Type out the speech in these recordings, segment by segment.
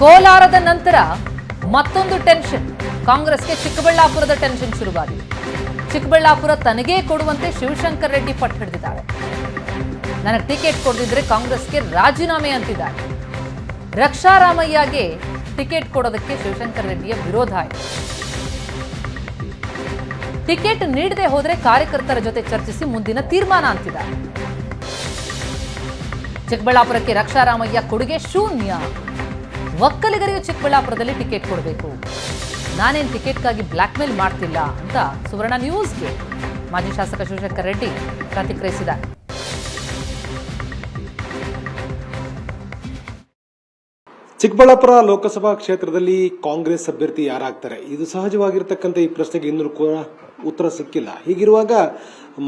ಕೋಲಾರದ ನಂತರ ಮತ್ತೊಂದು ಟೆನ್ಷನ್. ಕಾಂಗ್ರೆಸ್ಗೆ ಚಿಕ್ಕಬಳ್ಳಾಪುರದ ಟೆನ್ಷನ್ ಶುರುವಾಗಿದೆ. ಚಿಕ್ಕಬಳ್ಳಾಪುರ ತನಗೇ ಕೊಡುವಂತೆ ಶಿವಶಂಕರ್ ರೆಡ್ಡಿ ಪಟ್ಟು ಹಿಡಿದಿದ್ದಾರೆ. ನನಗೆ ಟಿಕೆಟ್ ಕೊಡದಿದ್ರೆ ಕಾಂಗ್ರೆಸ್ಗೆ ರಾಜೀನಾಮೆ ಅಂತಿದ್ದಾರೆ. ರಕ್ಷಾರಾಮಯ್ಯಗೆ ಟಿಕೆಟ್ ಕೊಡೋದಕ್ಕೆ ಶಿವಶಂಕರ್ ರೆಡ್ಡಿಯ ವಿರೋಧ ಇದೆ. ಟಿಕೆಟ್ ನೀಡದೆ ಹೋದ್ರೆ ಕಾರ್ಯಕರ್ತರ ಜೊತೆ ಚರ್ಚಿಸಿ ಮುಂದಿನ ತೀರ್ಮಾನ ಅಂತಿದ್ದಾರೆ. ಚಿಕ್ಕಬಳ್ಳಾಪುರಕ್ಕೆ ರಕ್ಷಾರಾಮಯ್ಯ ಕೊಡುಗೆ ಶೂನ್ಯ. ಒಕ್ಕಲಿಗರಿಗೆ ಚಿಕ್ಕಬಳ್ಳಾಪುರದಲ್ಲಿ ಟಿಕೆಟ್ ಕೊಡಬೇಕು. ನಾನೇನು ಟಿಕೆಟ್ಗಾಗಿ ಬ್ಲ್ಯಾಕ್ ಮೇಲ್ ಮಾಡ್ತಿಲ್ಲ ಅಂತ ಸುವರ್ಣ ನ್ಯೂಸ್ಗೆ ಮಾಜಿ ಶಾಸಕ ಶಿವಶಂಕರ್ ರೆಡ್ಡಿ ಪ್ರತಿಕ್ರಿಯಿಸಿದ್ದಾರೆ. ಚಿಕ್ಕಬಳ್ಳಾಪುರ ಲೋಕಸಭಾ ಕ್ಷೇತ್ರದಲ್ಲಿ ಕಾಂಗ್ರೆಸ್ ಅಭ್ಯರ್ಥಿ ಯಾರಾಗ್ತಾರೆ, ಇದು ಸಹಜವಾಗಿರ್ತಕ್ಕಂಥ ಈ ಪ್ರಶ್ನೆಗೆ ಇನ್ನೂ ಕೂಡ ಉತ್ತರ ಸಿಕ್ಕಿಲ್ಲ. ಹೀಗಿರುವಾಗ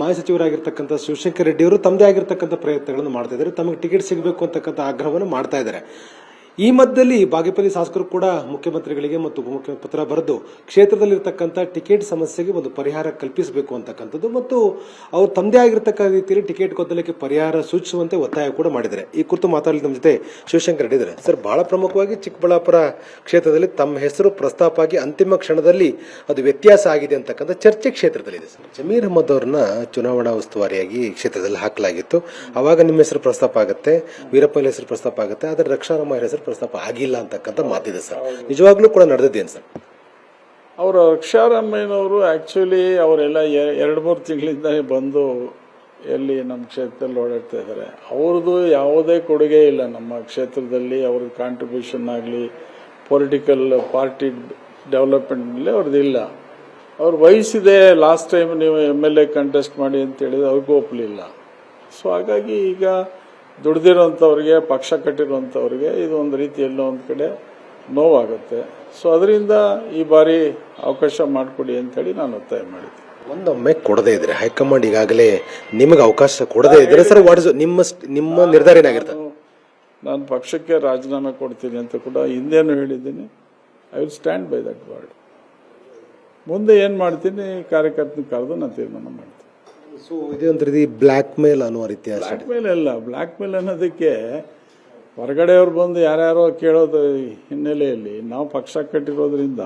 ಮಾಜಿ ಸಚಿವರಾಗಿರ್ತಕ್ಕಂಥ ಶಿವಶಂಕರ್ ರೆಡ್ಡಿ ಅವರು ತಮ್ಮದೇ ಆಗಿರ್ತಕ್ಕಂಥ ಪ್ರಯತ್ನಗಳನ್ನು ಮಾಡ್ತಾ ಇದ್ದಾರೆ. ತಮಗೆ ಟಿಕೆಟ್ ಸಿಗಬೇಕು ಅಂತಕ್ಕಂಥ ಆಗ್ರಹವನ್ನು ಮಾಡ್ತಾ ಇದ್ದಾರೆ. ಈ ಮಧ್ಯದಲ್ಲಿ ಬಾಗೇಪಲ್ಲಿ ಶಾಸಕರು ಕೂಡ ಮುಖ್ಯಮಂತ್ರಿಗಳಿಗೆ ಮತ್ತು ಉಪಮುಖ್ಯಮಂತ್ರಿ ಪತ್ರ ಬರೆದು ಕ್ಷೇತ್ರದಲ್ಲಿರ್ತಕ್ಕಂಥ ಟಿಕೆಟ್ ಸಮಸ್ಯೆಗೆ ಒಂದು ಪರಿಹಾರ ಕಲ್ಪಿಸಬೇಕು ಅಂತಕ್ಕಂಥದ್ದು ಮತ್ತು ಅವರು ತಮ್ಮದೇ ಆಗಿರ್ತಕ್ಕಂಥ ರೀತಿಯಲ್ಲಿ ಟಿಕೆಟ್ ಗೊಂದಲಕ್ಕೆ ಪರಿಹಾರ ಸೂಚಿಸುವಂತೆ ಒತ್ತಾಯ ಕೂಡ ಮಾಡಿದ್ದಾರೆ. ಈ ಕುರಿತು ಮಾತಾಡಲಿ ನಮ್ಮ ಜೊತೆ ಶಿವಶಂಕರ್ ರೆಡ್ಡಿ ಇದ್ದಾರೆ. ಸರ್, ಬಹಳ ಪ್ರಮುಖವಾಗಿ ಚಿಕ್ಕಬಳ್ಳಾಪುರ ಕ್ಷೇತ್ರದಲ್ಲಿ ತಮ್ಮ ಹೆಸರು ಪ್ರಸ್ತಾಪ ಆಗಿ ಅಂತಿಮ ಕ್ಷಣದಲ್ಲಿ ಅದು ವ್ಯತ್ಯಾಸ ಆಗಿದೆ ಅಂತಕ್ಕಂಥ ಚರ್ಚೆ ಕ್ಷೇತ್ರದಲ್ಲಿದೆ. ಸರ್, ಜಮೀರ್ ಅಹಮದ್ ಅವ್ರನ್ನ ಚುನಾವಣಾ ಉಸ್ತುವಾರಿಯಾಗಿ ಕ್ಷೇತ್ರದಲ್ಲಿ ಹಾಕಲಾಗಿತ್ತು. ಅವಾಗ ನಿಮ್ಮ ಹೆಸರು ಪ್ರಸ್ತಾಪ ಆಗುತ್ತೆ, ವೀರಪ್ಪನ ಹೆಸರು ಪ್ರಸ್ತಾಪ ಆಗುತ್ತೆ, ಆದರೆ ರಕ್ಷಾರಾಮಯ್ಯ ಹೆಸರು ಪ್ರಸ್ತಾಪ ಆಗಿಲ್ಲ ಅಂತಕ್ಕಂಥ ಮಾತಿದೆ. ಸರ್, ನಿಜವಾಗ್ಲೂ ಕೂಡ ನಡೆದಿದ್ದೇನು ಸರ್? ಅವರು ರಕ್ಷಾರಾಮಯ್ಯನವರು ಆಕ್ಚುಲಿ ಅವರೆಲ್ಲ 2-3 ತಿಂಗಳಿಂದ ಬಂದು ಎಲ್ಲಿ ನಮ್ಮ ಕ್ಷೇತ್ರದಲ್ಲಿ ಓಡಾಡ್ತಾ ಇದ್ದಾರೆ. ಅವ್ರದ್ದು ಯಾವುದೇ ಕೊಡುಗೆ ಇಲ್ಲ ನಮ್ಮ ಕ್ಷೇತ್ರದಲ್ಲಿ. ಅವ್ರ ಕಾಂಟ್ರಿಬ್ಯೂಷನ್ ಆಗಲಿ ಪೊಲಿಟಿಕಲ್ ಪಾರ್ಟಿ ಡೆವಲಪ್ಮೆಂಟ್ ಮೇಲೆ ಅವ್ರದ್ದು ಇಲ್ಲ. ಅವ್ರ ವಯಸ್ಸಿದೆ, ಲಾಸ್ಟ್ ಟೈಮ್ ನೀವು MLA ಕಂಟೆಸ್ಟ್ ಮಾಡಿ ಅಂತ ಹೇಳಿದ್ರೆ ಅವ್ರಿಗೂ ಒಪ್ಪಲಿಲ್ಲ. ಸೊ ಹಾಗಾಗಿ ಈಗ ದುಡ್ದಿರೋಂಥವ್ರಿಗೆ, ಪಕ್ಷ ಕಟ್ಟಿರೋಂಥವ್ರಿಗೆ ಇದು ಒಂದು ರೀತಿಯಲ್ಲೋ ಒಂದು ಕಡೆ ನೋವಾಗುತ್ತೆ. ಸೊ ಅದರಿಂದ ಈ ಬಾರಿ ಅವಕಾಶ ಮಾಡಿಕೊಡಿ ಅಂತೇಳಿ ನಾನು ಒತ್ತಾಯ ಮಾಡಿದ್ದೆ. ಒಂದೊಮ್ಮೆ ಕೊಡದೇ ಇದ್ರೆ ಹೈಕಮಾಂಡ್ ಈಗಾಗಲೇ ನಿಮಗೆ ಅವಕಾಶ ಕೊಡದೇ ಇದ್ರೆ ಸರ್, ನಿಮ್ಮ ನಿರ್ಧಾರ ಏನಾಗಿರ್ತದೆ? ನಾನು ಪಕ್ಷಕ್ಕೆ ರಾಜೀನಾಮೆ ಕೊಡ್ತೀನಿ ಅಂತ ಕೂಡ ಹಿಂದೇನು ಹೇಳಿದ್ದೀನಿ. I will stand by that word. ಮುಂದೆ ಏನು ಮಾಡ್ತೀನಿ ಕಾರ್ಯಕರ್ತನ ಕರೆದು ನಾನು ತೀರ್ಮಾನ ಮಾಡ್ತೀನಿ. ಸೊ ಇದೇ ಒಂದು ರೀತಿ ಬ್ಲ್ಯಾಕ್ ಮೇಲ್ ಅನ್ನುವ ರೀತಿ? ಬ್ಲ್ಯಾಕ್ ಮೇಲ್ ಅಲ್ಲ. ಬ್ಲ್ಯಾಕ್ ಮೇಲ್ ಅನ್ನೋದಕ್ಕೆ ಹೊರಗಡೆಯವ್ರು ಬಂದು ಯಾರ್ಯಾರೋ ಕೇಳೋದು ಹಿನ್ನೆಲೆಯಲ್ಲಿ ನಾವು ಪಕ್ಷ ಕಟ್ಟಿರೋದ್ರಿಂದ,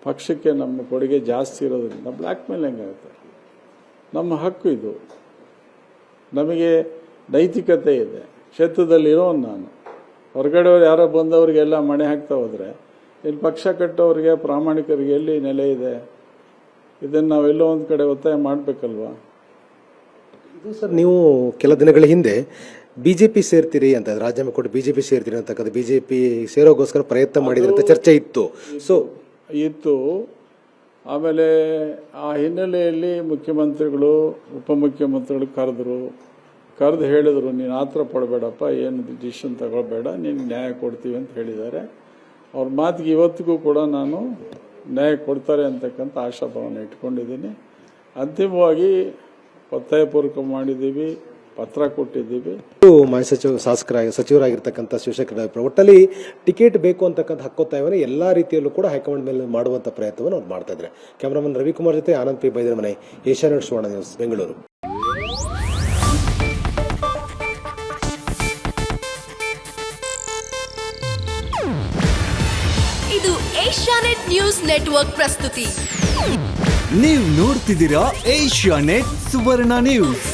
ಪಕ್ಷಕ್ಕೆ ನಮ್ಮ ಕೊಡುಗೆ ಜಾಸ್ತಿ ಇರೋದ್ರಿಂದ ಬ್ಲ್ಯಾಕ್ ಮೇಲ್ ಹೆಂಗಾಗುತ್ತೆ? ನಮ್ಮ ಹಕ್ಕು ಇದು. ನಮಗೆ ನೈತಿಕತೆ ಇದೆ. ಕ್ಷೇತ್ರದಲ್ಲಿರೋ ನಾನು ಹೊರಗಡೆಯವ್ರು ಯಾರೋ ಬಂದವರಿಗೆಲ್ಲ ಮಣೆ ಹಾಕ್ತಾ ಹೋದ್ರೆ ಇಲ್ಲಿ ಪಕ್ಷ ಕಟ್ಟೋರಿಗೆ, ಪ್ರಾಮಾಣಿಕರಿಗೆ ಎಲ್ಲಿ ನೆಲೆ ಇದೆ? ಇದನ್ನು ನಾವೆಲ್ಲೋ ಒಂದು ಕಡೆ ಒತ್ತಾಯ ಮಾಡಬೇಕಲ್ವಾ? ಇದು ಸರ್, ನೀವು ಕೆಲ ದಿನಗಳ ಹಿಂದೆ ಬಿಜೆಪಿ ಸೇರ್ತೀರಿ ಅಂತ, ರಾಜೀನಾಮೆ ಕೊಟ್ಟು ಬಿಜೆಪಿ ಸೇರ್ತೀರಿ ಅಂತಕ್ಕಂಥ, ಬಿಜೆಪಿ ಸೇರೋಗೋಸ್ಕರ ಪ್ರಯತ್ನ ಮಾಡಿದ್ರೆ ಅಂತ ಚರ್ಚೆ ಇತ್ತು. ಇತ್ತು. ಆಮೇಲೆ ಆ ಹಿನ್ನೆಲೆಯಲ್ಲಿ ಮುಖ್ಯಮಂತ್ರಿಗಳು, ಉಪಮುಖ್ಯಮಂತ್ರಿಗಳು ಕರೆದು ಹೇಳಿದ್ರು, ನೀನು ಆತರ ಪಡಬೇಡಪ್ಪ, ಏನು ಡಿಸಿಷನ್ ತಗೊಳ್ಬೇಡ, ನೀನು ನ್ಯಾಯ ಕೊಡ್ತೀವಿ ಅಂತ ಹೇಳಿದ್ದಾರೆ. ಅವ್ರ ಮಾತಿಗೆ ಇವತ್ತಿಗೂ ಕೂಡ ನಾನು ನ್ಯಾಯ ಕೊಡ್ತಾರೆ ಅಂತಕ್ಕಂಥ ಆಶಾಭಾವನೆ ಇಟ್ಕೊಂಡಿದ್ದೀನಿ. ಅಂತಿಮವಾಗಿ ಒತ್ತಾಯಪೂರ್ವಕ ಮಾಡಿದ್ದೀವಿ, ಪತ್ರ ಕೊಟ್ಟಿದ್ದೀವಿ. ಮಾಜಿ ಸಚಿವರಾಗಿರ್ತಕ್ಕಂಥ ಶಿವಶಂಕರ್ ರೆಡ್ಡಿ ಒಟ್ಟಲ್ಲಿ ಟಿಕೆಟ್ ಬೇಕು ಅಂತಕ್ಕಂಥ ಹಕ್ಕೊತ್ತಾಯವನ್ನು ಎಲ್ಲಾ ರೀತಿಯಲ್ಲೂ ಕೂಡ ಹೈಕಮಾಂಡ್ ಮೇಲೆ ಮಾಡುವಂತ ಪ್ರಯತ್ನವನ್ನು ಅವ್ರು ಮಾಡ್ತಾ ಇದ್ದಾರೆ. ಕ್ಯಾಮರಾಮನ್ ರವಿಕುಮಾರ್ ಜೊತೆ ಆನಂದ್ ಪಿ ಬೈದರ ಮನೆ, ಏಷ್ಯಾನೆಟ್ ಸುವರ್ಣ ನ್ಯೂಸ್, ಬೆಂಗಳೂರು. ಇದು ಏಷ್ಯಾನೆಟ್ ನ್ಯೂಸ್ ನೆಟ್ವರ್ಕ್ ಪ್ರಸ್ತುತಿ. ನೀವು ನೋಡ್ತಿದ್ದೀರಾ ಏಷ್ಯಾನೆಟ್ ಸುವರ್ಣ ನ್ಯೂಸ್.